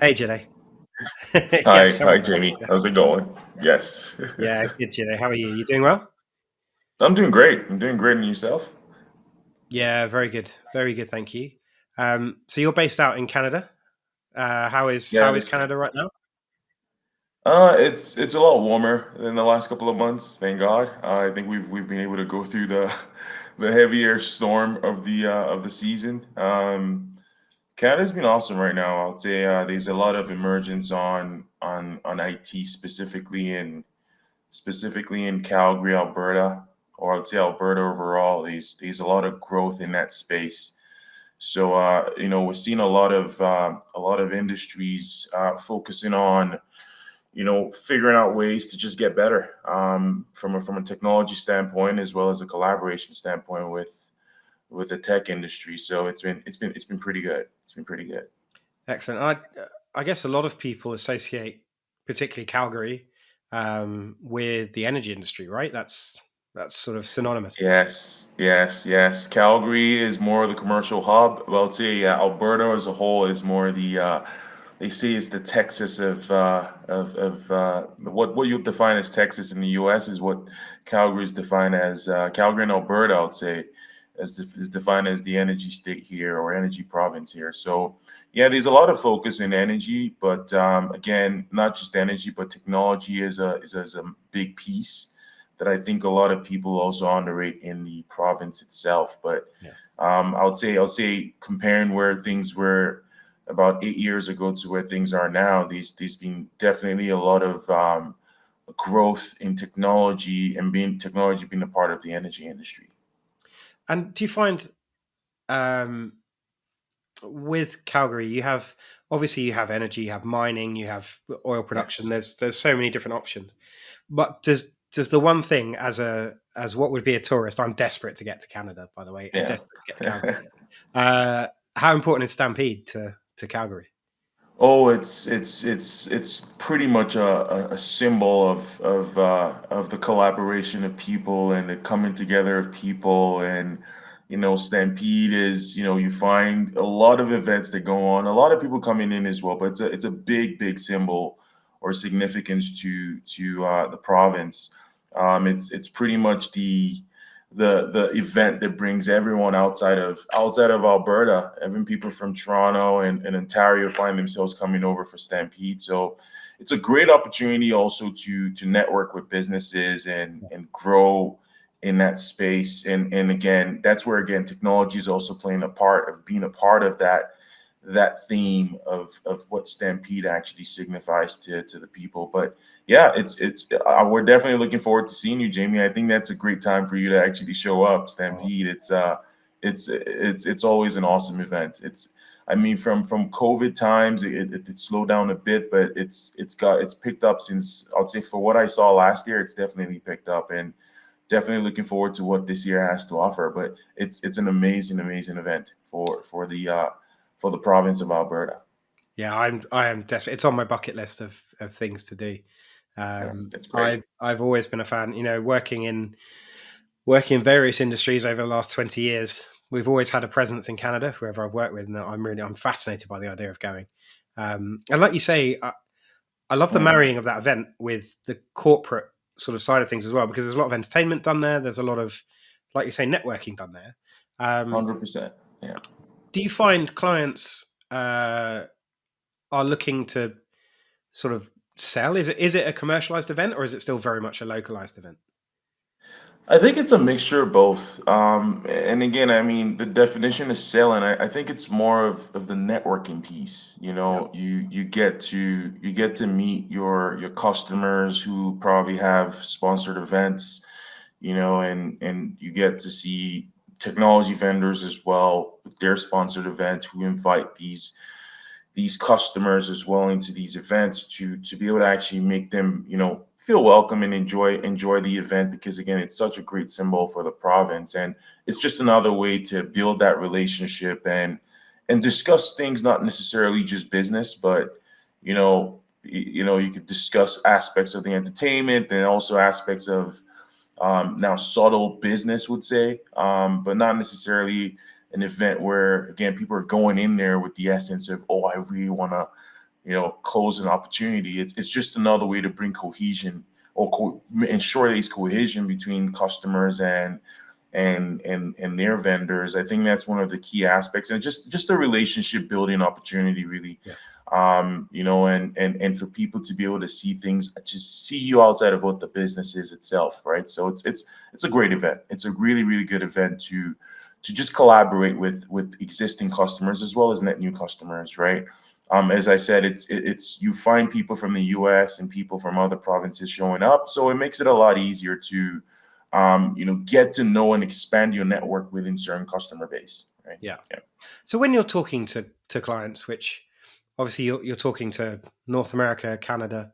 Hey, Jide. Hi, Tell me hi, about Jamie. it. How's it going? Yes. Yeah, good, Jide. How are you? You doing well? I'm doing great. I'm doing great. And yourself? Yeah, very good. Very good, thank you. So you're based out in Canada. How is Yeah, how that is is correct. Canada right now? It's a lot warmer than the last couple of months, thank God. I think we've been able to go through the the heavier storm of the season. Canada's been awesome right now. I would say there's a lot of emergence on IT specifically in Calgary, Alberta, or I'd say Alberta overall. There's a lot of growth in that space. So we're seeing a lot of industries focusing on figuring out ways to just get better from a technology standpoint as well as a collaboration standpoint with the tech industry. So it's been pretty good. It's been pretty good. Excellent. I guess a lot of people associate, particularly Calgary, with the energy industry, right? That's sort of synonymous. Yes, yes, yes. Calgary is more the commercial hub. Well, I'd say Alberta as a whole is more they say it's the Texas of what you define as Texas in the U.S. is what Calgary is defined as. Calgary and Alberta, I would say, is defined as the energy state here or energy province here. So yeah, there's a lot of focus in energy, but again, not just energy, but technology is a big piece that I think a lot of people also underrate in the province itself. But Yeah. I would say comparing where things were about 8 years ago to where things are now, these been definitely a lot of growth in technology and being technology being a part of the energy industry. And do you find um, with Calgary, you have obviously you have energy, you have mining, you have oil production. Yes. There's so many different options. But does the one thing as what would be a tourist? I'm desperate to get to Canada, by the way, and Yeah. desperate to get to Calgary. Uh, how important is Stampede to Calgary? Oh, it's pretty much a symbol of the collaboration of people and the coming together of people. And Stampede is, you find a lot of events that go on, a lot of people coming in as well, but it's a big symbol or significance to the province. It's pretty much the event that brings everyone outside of Alberta, even people from Toronto and Ontario find themselves coming over for Stampede. So it's a great opportunity also to network with businesses and grow in that space. And again, that's where again technology is also playing a part of being a part of that theme of what Stampede actually signifies to the people. But yeah, we're definitely looking forward to seeing you, Jamie. I think that's a great time for you to actually show up. Stampede. It's always an awesome event. I mean, from COVID times, it slowed down a bit, but it's picked up since I'd say for what I saw last year, it's definitely picked up and definitely looking forward to what this year has to offer. But it's an amazing event for the province of Alberta. Yeah, I am desperate. It's on my bucket list of things to do. Yeah, it's great. I've always been a fan. Working in various industries over the last 20 years, we've always had a presence in Canada, whoever I've worked with, and I'm fascinated by the idea of going. And like you say, I love the Mm, marrying of that event with the corporate sort of side of things as well, because there's a lot of entertainment done there. There's a lot of, like you say, networking done there. Um, 100%. Yeah. do you find clients are looking to sort of sell? Is it a commercialized event or is it still very much a localized event? I think it's a mixture of both. And again, I mean, the definition is selling. I think it's more of the networking piece. Yeah. You get to meet your customers who probably have sponsored events, and you get to see technology vendors as well with their sponsored events who invite these customers as well into these events to be able to actually make them feel welcome and enjoy the event, because again it's such a great symbol for the province, and it's just another way to build that relationship and discuss things, not necessarily just business, but you could discuss aspects of the entertainment and also aspects of now subtle business would say, but not necessarily an event where again people are going in there with the essence of, oh, I really want to close an opportunity. It's just another way to bring cohesion or ensure there's cohesion between customers and their vendors. I think that's one of the key aspects, and just a relationship building opportunity, really. Yeah. And for people to be able to see things, just see you outside of what the business is itself, right? So it's a great event. It's a really, really good event to just collaborate with existing customers as well as net new customers, right? As I said, it's you find people from the U.S. and people from other provinces showing up, so it makes it a lot easier to get to know and expand your network within certain customer base, right? Yeah. Yeah. So when you're talking to clients, which obviously you're talking to North America, Canada,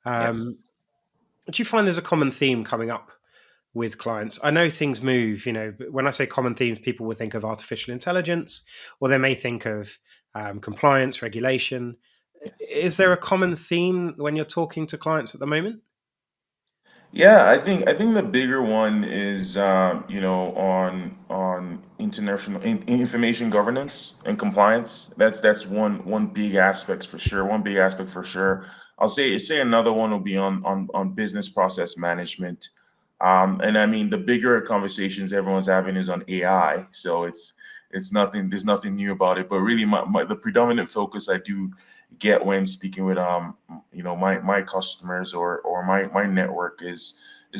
Yes. do you find there's a common theme coming up with clients? I know things move, but when I say common themes, people will think of artificial intelligence, or they may think of compliance, regulation. Yes. Is there a common theme when you're talking to clients at the moment? Yeah, I think the bigger one is on international information governance and compliance. That's one big aspect for sure. One big aspect for sure. I'll say another one will be on business process management. And I mean the bigger conversations everyone's having is on AI. So it's nothing. There's nothing new about it. But really, the predominant focus I do get when speaking with my customers or my network is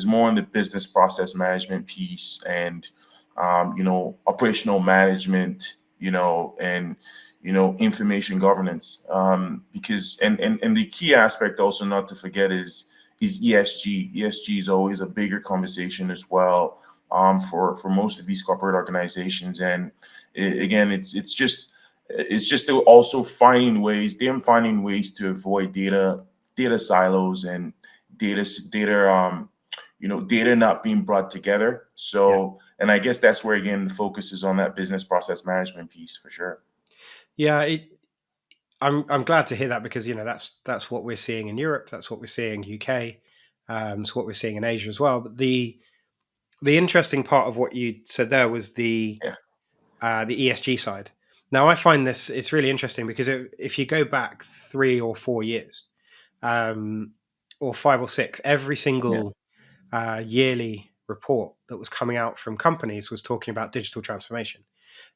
more on the business process management piece and operational management, and information governance, because and the key aspect also not to forget is ESG is always a bigger conversation as well, for most of these corporate organizations. And again, it's just to also finding ways to avoid data silos and data not being brought together. Yeah. So, and I guess that's where again the focus is on that business process management piece for sure. Yeah, I'm glad to hear that, because that's what we're seeing in Europe, that's what we're seeing UK, it's what we're seeing in Asia as well. But the interesting part of what you said there was Yeah. the ESG side. Now, I find this it's really interesting because if you go back 3 or 4 years, um, or 5 or 6, every Yeah. single yearly report that was coming out from companies was talking about digital transformation.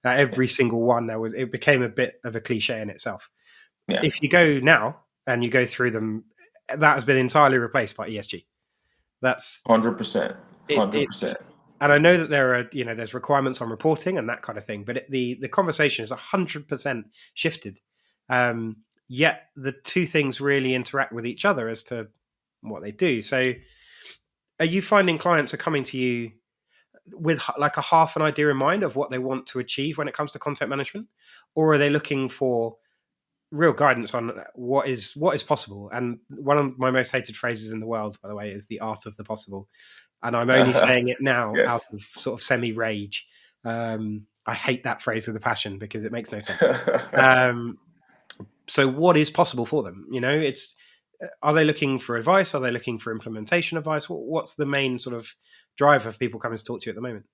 Now, Yeah. every single one, it became a bit of a cliche in itself. Yeah. If you go now and you go through them, that has been entirely replaced by ESG. That's 100%. it. 100%. It's And I know that there's requirements on reporting and that kind of thing, but the conversation is 100% shifted. Yet the two things really interact with each other as to what they do. So, are you finding clients are coming to you with like a half an idea in mind of what they want to achieve when it comes to content management, or are they looking for real guidance on what is possible? And one of my most hated phrases in the world, by the way, is the art of the possible. And I'm only saying it now out Yes. of sort of semi rage. I hate that phrase with a passion because it makes no sense. Um, so what is possible for them? It's Are they looking for advice? Are they looking for implementation advice? What's the main sort of drive of people coming to talk to you at the moment?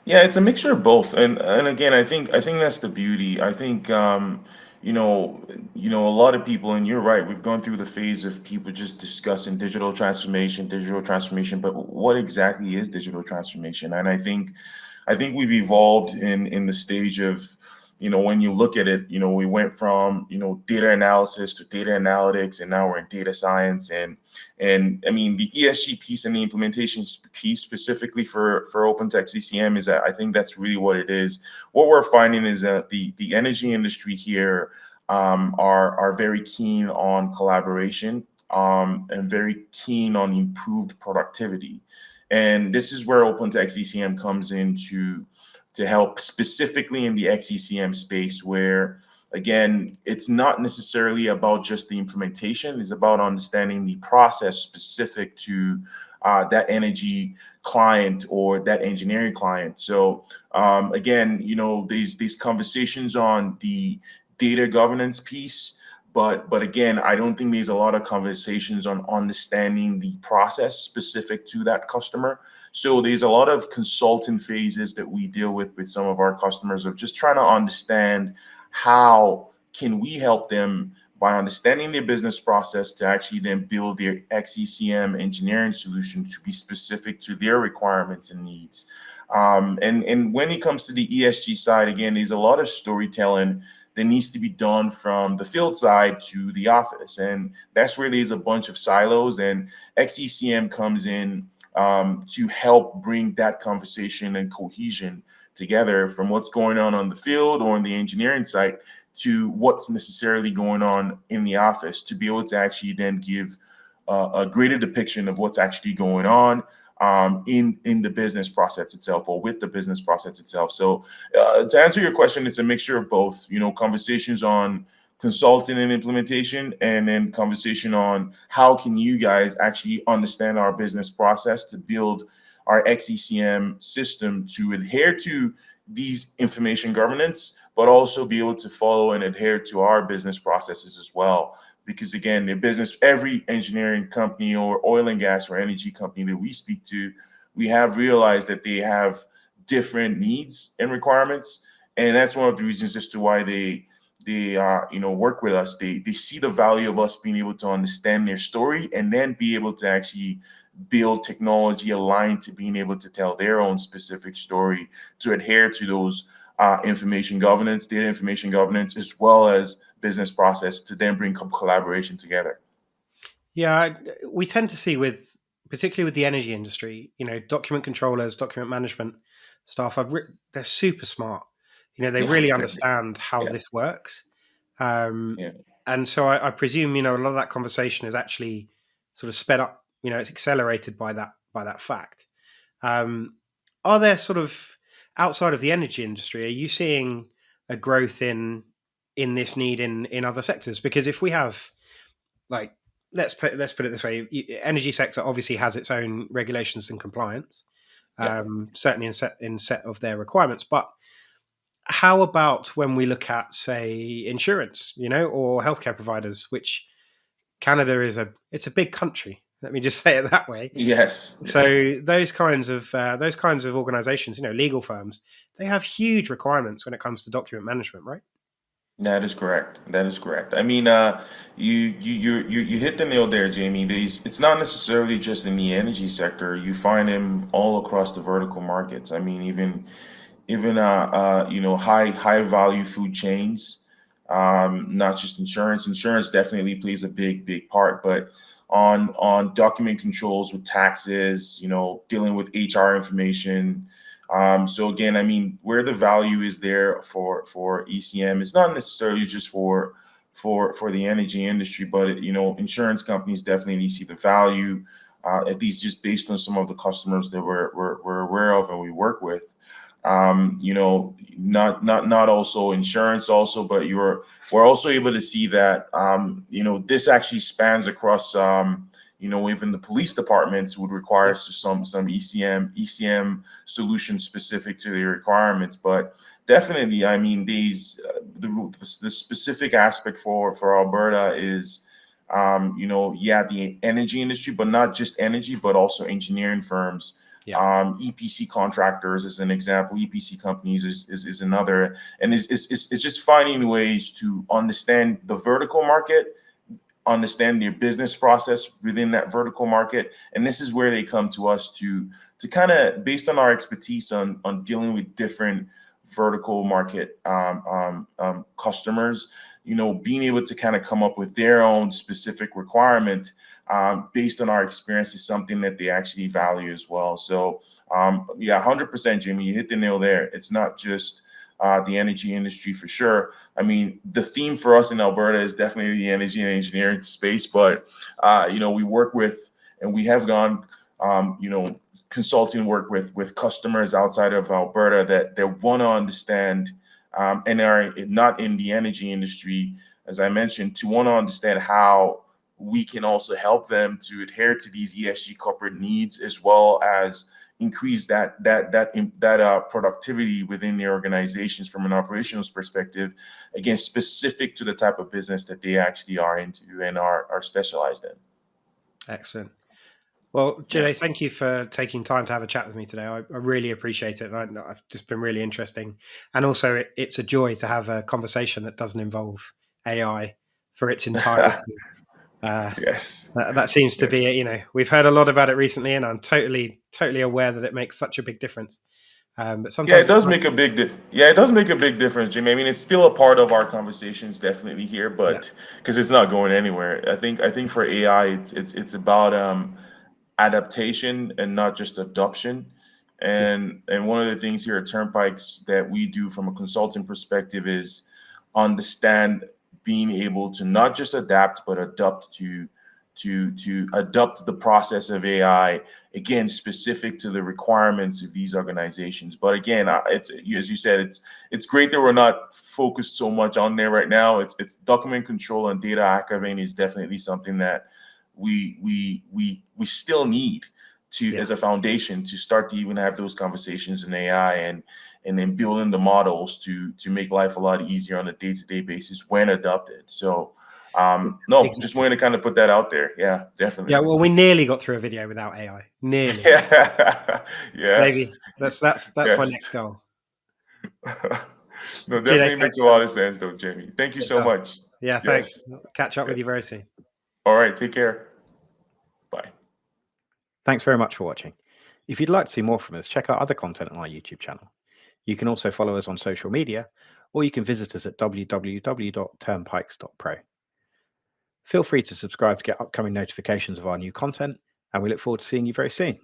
Yeah, it's a mixture of both, and again, I think that's the beauty. I think a lot of people, and you're right. We've gone through the phase of people just discussing digital transformation. But what exactly is digital transformation? And I think we've evolved in the stage of, when you look at it, we went from, data analysis to data analytics, and now we're in data science. And I mean, the ESG piece and the implementation piece specifically for OpenText CCM is that I think that's really what it is. What we're finding is that the energy industry here, are very keen on collaboration, and very keen on improved productivity. And this is where OpenText ECM comes in to help specifically in the XECM space, where again, it's not necessarily about just the implementation, it's about understanding the process specific to that energy client or that engineering client. So again, these conversations on the data governance piece, but again, I don't think there's a lot of conversations on understanding the process specific to that customer. So there's a lot of consulting phases that we deal with some of our customers, of just trying to understand how can we help them by understanding their business process to actually then build their XECM engineering solution to be specific to their requirements and needs. And when it comes to the ESG side, again, there's a lot of storytelling that needs to be done from the field side to the office. And that's where there's a bunch of silos, and XECM comes in to help bring that conversation and cohesion together from what's going on the field or on the engineering site to what's necessarily going on in the office, to be able to actually then give a greater depiction of what's actually going on in the business process itself, or with the business process itself. So to answer your question, it's a mixture of both. Conversations on consulting and implementation, and then conversation on how can you guys actually understand our business process to build our XECM system to adhere to these information governance, but also be able to follow and adhere to our business processes as well. Because again, the business, every engineering company or oil and gas or energy company that we speak to, we have realized that they have different needs and requirements, and that's one of the reasons as to why they work with us. They see the value of us being able to understand their story and then be able to actually build technology aligned to being able to tell their own specific story to adhere to those information governance, data information governance, as well as business process to then bring collaboration together. Yeah, we tend to see particularly with the energy industry, document controllers, document management staff. They're super smart. They Yeah, really understand how yeah, this works, um, yeah. and so I presume a lot of that conversation is actually sort of sped up. It's accelerated by that fact. Um, are there sort of outside of the energy industry? Are you seeing a growth in this need in other sectors? Because if we have like let's put it this way, energy sector obviously has its own regulations and compliance, Yeah. certainly in set of their requirements. But how about when we look at, say, insurance, or healthcare providers, which Canada it's a big country. Let me just say it that way. Yes. So those kinds of organizations, legal firms, they have huge requirements when it comes to document management, right? That is correct. That is correct. I mean, you hit the nail there, Jamie. It's not necessarily just in the energy sector. You find them all across the vertical markets. I mean, even high value food chains, not just insurance. Insurance definitely plays a big part, but on document controls with taxes, dealing with HR information. So again, I mean, where the value is there for ECM is not necessarily just for the energy industry, but insurance companies definitely see the value, at least just based on some of the customers that we're aware of and we work with. Not also insurance also, but we're also able to see that this actually spans across even the police departments would require Yeah. some ECM solutions specific to their requirements. But definitely, I mean, the specific aspect for Alberta is the energy industry, but not just energy, but also engineering firms, Yeah. EPC contractors as an example, EPC companies is another, and it's just finding ways to understand the vertical market, understand their business process within that vertical market, and this is where they come to us to kind of, based on our expertise on dealing with different vertical market customers, being able to kind of come up with their own specific requirement based on our experience is something that they actually value as well. So, yeah, 100%, Jimmy, you hit the nail there. It's not just the energy industry for sure. I mean, the theme for us in Alberta is definitely the energy and engineering space, but we work with, and we have gone, consulting work with customers outside of Alberta that want to understand, and are not in the energy industry, as I mentioned, to want to understand how we can also help them to adhere to these ESG corporate needs, as well as increase that productivity within their organizations from an operations perspective, again, specific to the type of business that they actually are into and are specialized in. Excellent. Well, Yeah. Jide, thank you for taking time to have a chat with me today. I really appreciate it. I've just been really interesting. And also, it's a joy to have a conversation that doesn't involve AI for its entirety. Yes. That seems to be, we've heard a lot about it recently, and I'm totally aware that it makes such a big difference. But Yeah, sometimes it does make a big yeah, it does make a big difference, Jimmy. I mean, it's still a part of our conversations definitely here, yeah, but because it's not going anywhere. I think for AI, it's about adaptation and not just adoption. yeah, And one of the things here at Turnpikes that we do from a consulting perspective is understand being able to not just adapt but adopt to adopt the process of AI, again, specific to the requirements of these organizations. But again, it's, as you said, it's great that we're not focused so much on there right now. It's document control and data archiving is definitely something that we still need to, yeah. as a foundation, to start to even have those conversations in AI, and then building the models to make life a lot easier on a day-to-day basis when adopted. So no, just Exactly. wanted to kind of put that out there. Yeah, Yeah, definitely. well, we nearly got through a video without AI. Nearly. Yeah. Yes. Maybe that's my Yes. next goal. No, See you definitely later, makes a Sam. lot of sense though, Jamie. Thank you Good so stuff. much. Yeah, thanks. Yes. Catch up with you Yes. very soon. All right. Take care. Bye. Thanks very much for watching. If you'd like to see more from us, check out other content on our YouTube channel. You can also follow us on social media, or you can visit us at www.turnpikes.pro. Feel free to subscribe to get upcoming notifications of our new content, and we look forward to seeing you very soon.